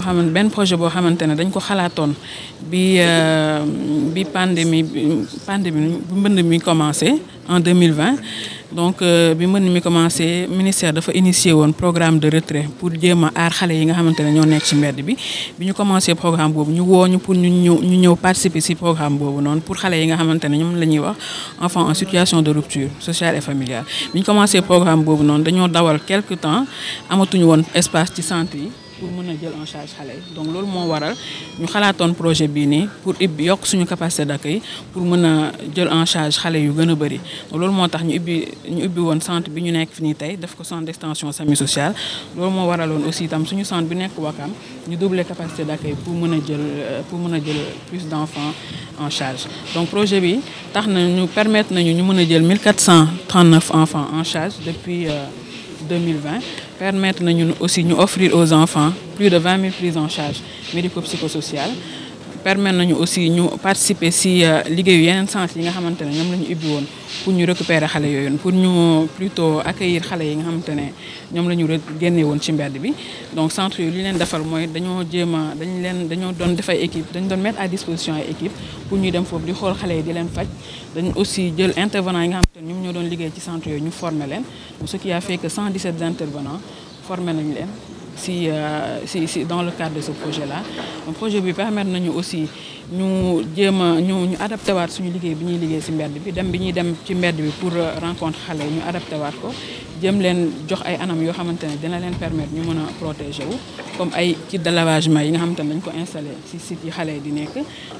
xamante benn projet boo xamante ne dañ ko xalaatoon bi pandémie bu mbënd mi commencé en 2020 donc bi mbënd mi commencé ministère dafa initié woon programme de retrait pour jéem a aar xale yi nga xamante ne ñoo nekk ci mbedd bi ñu commencé programme boobu ñu woo ñu pour ñu ñëw participer ci programme boobu noonu pour xale yi nga xamante ne ñoom la ñuy wax enfants en situation de rupture sociale et familiale bi ñu commencé programme boobu noonu dañoo dawal quelque temps amatuñu woon espace ci centre yi pour mën a jël en charge xale yi donc loolu moo waral ñu xalaatoon projet bii nii pour yokk suñu capacité d'accueil pour mën a jël en charge xale yu gën a bëri donc loolu moo tax ñu ubbi woon centre bi ñu nekk fi nii tey def ko centre d'extension sami social loolu moo waraloon aussi itam suñu centre bi nekk Wakam ñu doubler capacité d'accueil pour mën a jël plus d'enfants en charge donc projet bi tax na ñu permettre nañu ñu mën a jël 1439 enfants en charge depuis 2020 permettre nañu aussi ñu offrir aux enfants plus de 20 000 prises en charge médico-psychosociales permettre nañu aussi ñu participer ci liggéeyu yeneen centres yi nga xamante ne ñoom la ñu ubbi woon pour ñu récupérer xale yooyu pour ñu plutôt accueillir xale yi nga xamante ne ñoom la ñu génne woon ci mbedd bi donc centre yooyu li leen defal mooy dañoo doon def ay équipe dañu doon mettre à disposition ay équipe pour ñuy dem foofu di xool xale yi di leen faj dañ aussi jël intervenants yi nga xamante ne ñoom ñoo doon liggéey ci centre yooyu ñu former leen ce qui a fait que 117 intervenants formé nañu leen si dans le cadre de ce projet-là donc projet bi permettre nañu aussi ñu jéem a ñu adapté waat suñu liggéey bi ñuy liggéey ci mbedd bi dem bi ñuy dem ci mbedd bi pour rencontre xale yi ñu adapté waat ko jëm leen jox ay anam yoo xamante ne dina leen permettre ñu mën a protéger wu comme ay kit de lavagement yi nga xamante ne dañ ko installé ci site yi xale yi di nekk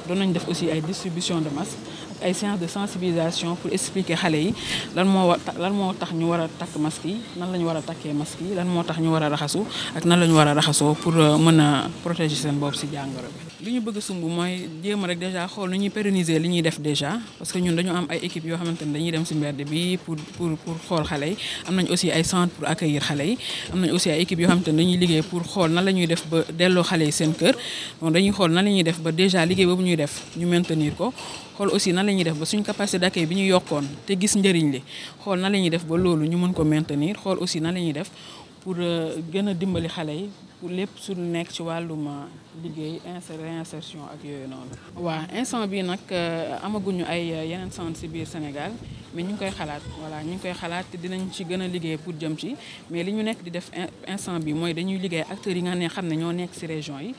doon nañ def aussi ay distribution de masques ak ay séances de sensibilisation pour expliquer xale yi lan moo tax ñu war a takk masque yi nan la ñu war a takkee masque yi lan moo tax ñu war a raxasu ak nan la ñu war a raxasoo pour mën a protéger seen bopp ci jàngoro bi. li ñu bëgg sumb mooy jéem rek déjà xool nu ñuy pérenniser li ñuy def déjà parce que ñun dañu am ay équipes yoo xamante ne dañuy dem ci mbedd bi pour xool xale yi am nañ aussi ay centres pour accueillir xale yi am nañ aussi ay équipes yoo xamante ne dañuy liggéey pour xool nan la ñuy def ba delloo xale yi seen kër donc dañuy xool nan la ñuy def ba déjà liggéey boobu ñuy def ñu maintenir ko xool aussi nan la ñuy def ba suñ capacité d'accueil bi ñu yokkoon te gis njëriñ li xool nan la ñuy def ba loolu ñu mën ko maintenir xool aussi nan la ñuy def pour gën a dimbali xale yi pour lépp su nekk ci wàllum liggéey réinsertion ak yooyu noonu. waaw instant bi nag amaguñu ay yeneen centre ci biir Sénégal mais ñu ngi koy xalaat voilà ñu ngi koy xalaat te dinañ ci gën a liggéey pour jëm ci mais li ñu nekk di def instant bi mooy dañuy liggéey acteurs yi nga xam ne ñoo nekk ci région yi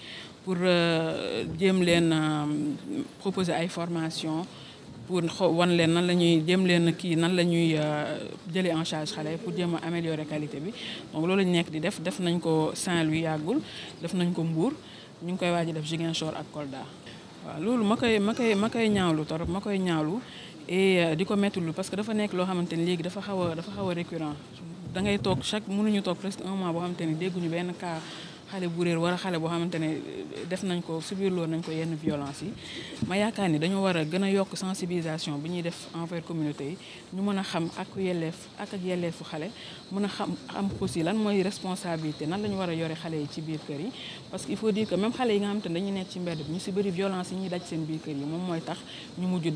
pour jéem leen proposer ay formation pour wan leen nan la ñuy jéem leen nan la ñuy jëlee en charge xale pour jéem a améliorer qualité bi donc loolu lañu nekk di def nañ ko Saint-Louis yàggul def nañ ko Mbour ñu ngi koy waaj a def Ziguinchor ak Kolda waaw loolu ma koy ñaawlu torop ma koy ñaawlu et di ko mettulu parce que dafa nekk loo xamante ni léegi dafa xaw a récurrent da ngay toog mënuñu toog presque un mois boo xamante ni dégguñu benn cas xale bu réer wala xale boo xamante ne def nañ ko subirloo nañ ko yenn violence yi ma yaakaar ni dañoo war a gën a yokk sensibilisation bi ñuy def envers communauté yi ñu mën a xam ak yelleefu xale mën a xam aussi lan mooy responsabilité nan la ñu war a yore xale yi ci biir kër yi parce que il faut dire que même xale yi nga xamante ne dañuy nekk ci mbedd bi ñu ci bëri violence yi ñuy daj seen biir kër yi moom mooy tax ñu mujj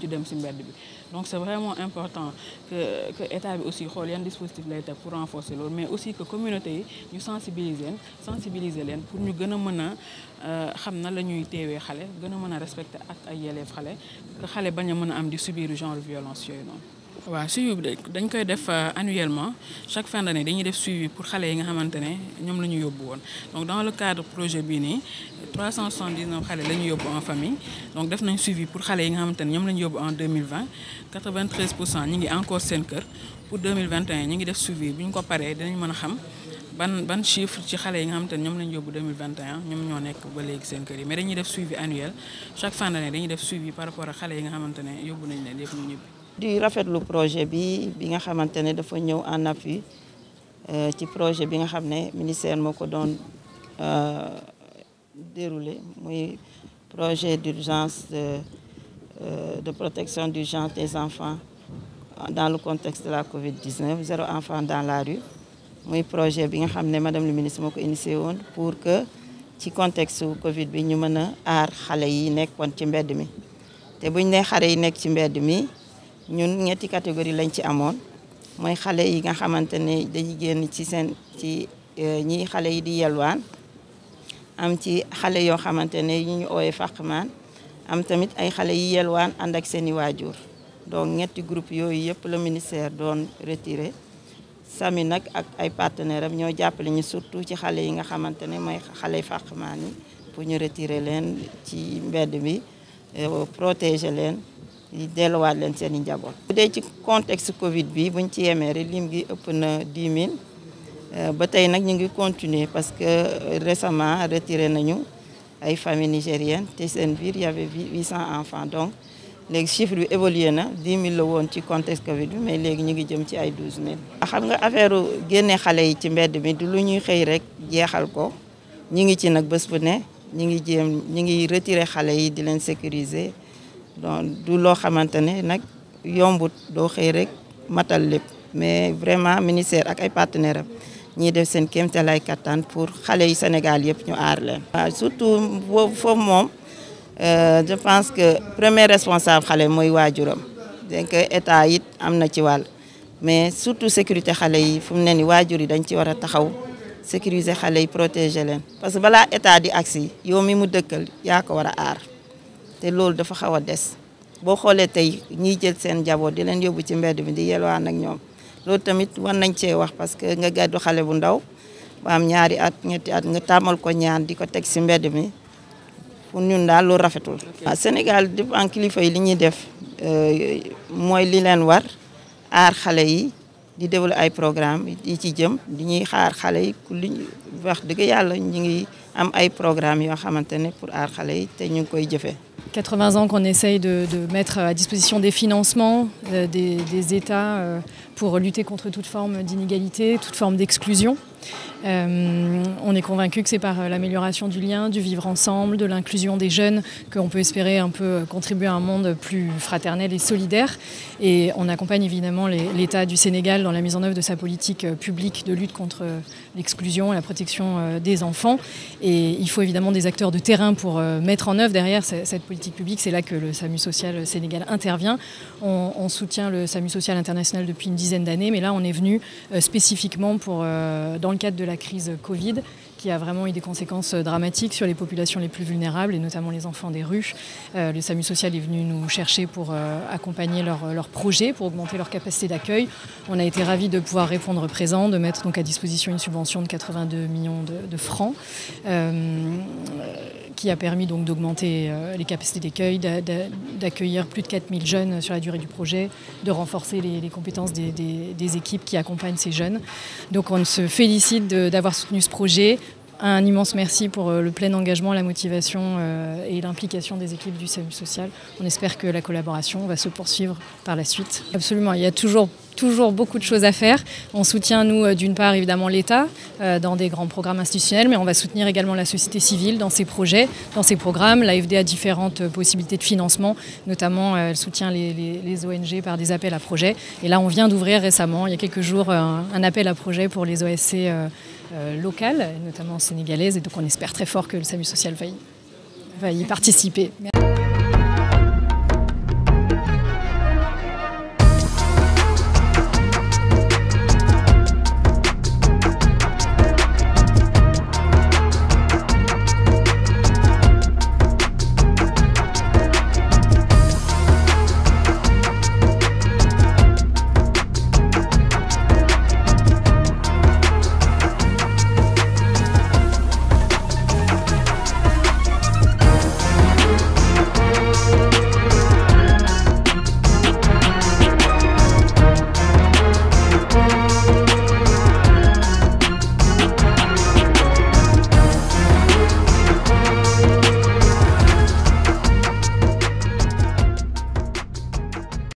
dem ci mbedd bi donc c'est vraiment important que état bi aussi xool yan dispositif lay teg pour renforcer loolu mais aussi que communauté yi ñu sensibiliser leen pour ñu gën a mën a xam na la ñuy teewee xale gën a mën a respecter ak ay yelleef xale que xale bañ a mën a am di subir genre violence yooyu noonu. waaw suivi bi dañ koy def annuellement chaque fin d'année dañuy def suivi pour xale yi nga xamante ne ñoom la ñu yóbbu woon donc dans le cadre projet bii nii 379 xale la ñu yóbbu en famille donc def nañ suivi pour xale yi nga xamante ne ñoom la ñu yóbbu en 2020 93% ñi ngi encore seen kër pour 2021 ñi ngi def suivi bu ñu ko paree dinañ mën a xam ban chiffre ci xale yi nga xamante ne ñoom lañu yóbbu 2021 ñoom ñoo nekk ba léegi seen kër yi mais dañuy def suivi annuel chaque fin d'année dañuy def suivi par rapport ak xale yi nga xamante ne yóbbu nañ leen yëpp ñu ñibbi. di rafetlu projet bi nga xamante ne dafa ñëw en appui ci projet bi nga xam ne ministère moo ko doon déroulé muy projet d'urgence de protection d'urgence des enfants dans le contexte de la Covid-19 zéro enfant dans la rue. muy projet bi nga xam ne madame le ministre moo ko initié woon pour que ci contexte Covid bi ñu mën a aar xale yi nekkoon ci mbedd mi te buñ ne xale yi nekk ci mbedd mi ñun ñetti catégorie lañ ci amoon mooy xale yi nga xamante ne dañuy génn ci ñi xale yi di yelwaan am ci xale yoo xamante ne ñu ooyee fàqmaan am tamit ay xale yi yelwaan ànd ak seeni waajur donc ñetti groupe yooyu yëpp le ministère doon retiré SAMI nag ak ay partenaires am ñoo jàppale ñu surtout ci xale yi nga xamante ne mooy xale fàqmaan yi pour ñu retirer leen ci mbedd bi protéger leen delluwaat leen seen i njaboot. bu dee ci contexte Covid bi buñ ci yemee rek lim gi ëpp na 10 000 ba tey nag ñu ngi continuer parce que récemment retiré nañu ay familles nigériennes te seen biir y avait 800 enfants donc léegi chiffre bi évolué na 10 000 la woon ci contexte Covid bi mais léegi ñu ngi jëm ci ay 12 000. xam nga affaire génne xale yi ci mbedd mi du lu ñuy xëy rek jeexal ko ñu ngi ci nag bés bu ne ñu ngi retiré xale yi di leen sécuriser. donc du loo xamante ne nag yombut doo xëy rek matal lépp mais vraiment ministère ak ay partenaires am ñiy def seen kéemtalaay kattan pour xale yi Sénégal yëpp ñu aar leen. waaw surtout foofu moom je pense que premier responsable xale mooy waajuram donc état it am na ci wàll mais surtout sécurité xale yi fu mu ne ni waajur yi dañ ci war a taxaw sécuriser xale yi protéger leen parce que balaa état di agsi yow mi mu dëkkal yaa ko war a aar. te loolu dafa xaw a des boo xoolee tey ñiy jël seen njaboot di leen yóbbu ci mbedd mi di yelwaan ak ñoom loolu tamit war nañ cee wax parce que nga gàddu xale bu ndaw ba am ñaari at ñetti at nga tàmmal ko ñaan di ko teg si mbedd mi pour ñun daal loolu rafetul. waaw Sénégal dépend kilifa yi li ñuy def mooy li leen war aar xale yi di développer ay programme yi ci jëm di ñuy xaar xale yi ku li wax dëgg yàlla ñu ngi am ay programme yoo xamante ne pour aar xale yi te ñu ngi koy jëfee. 80 ans qu'on essaye de mettre à disposition des financements des États pour lutter contre toute forme d'inégalité, toute forme d'exclusion. On est convaincu que c'est par l'amélioration du lien, du vivre ensemble, de l'inclusion des jeunes qu'on peut espérer un peu contribuer à un monde plus fraternel et solidaire. Et on accompagne évidemment l'État du Sénégal dans la mise en œuvre de sa politique publique de lutte contre l'exclusion et la protection des enfants. Et il faut évidemment des acteurs de terrain pour mettre en œuvre derrière cette politique publique. C'est là que le SAMU Social Sénégal intervient. On soutient le SAMU Social International depuis une dizaine d'années, mais là on est venu spécifiquement dans le cadre de la crise Covid, qui a vraiment eu des conséquences dramatiques sur les populations les plus vulnérables, et notamment les enfants des rues. Le SAMU Social est venu nous chercher pour accompagner leurs projets, pour augmenter leur capacité d'accueil. On a été ravis de pouvoir répondre présent, de mettre donc à disposition une subvention de 82 millions de francs, qui a permis donc d'augmenter les capacités d'accueil, d'accueillir plus de 4000 jeunes sur la durée du projet, de renforcer les compétences des équipes qui accompagnent ces jeunes. Donc on se félicite d'avoir soutenu ce projet. Un immense merci pour le plein engagement, la motivation et l'implication des équipes du SAMU Social. On espère que la collaboration va se poursuivre par la suite. Absolument, il y a toujours beaucoup de choses à faire. On soutient, nous, d'une part, évidemment, l'État dans des grands programmes institutionnels, mais on va soutenir également la société civile dans ses projets, dans ses programmes. L'AFD a différentes possibilités de financement, notamment elle soutient les ONG par des appels à projets. Et là, on vient d'ouvrir récemment, il y a quelques jours, un appel à projets pour les OSC locales, notamment sénégalaises. Et donc, on espère très fort que le SAMU Social va y participer. Merci.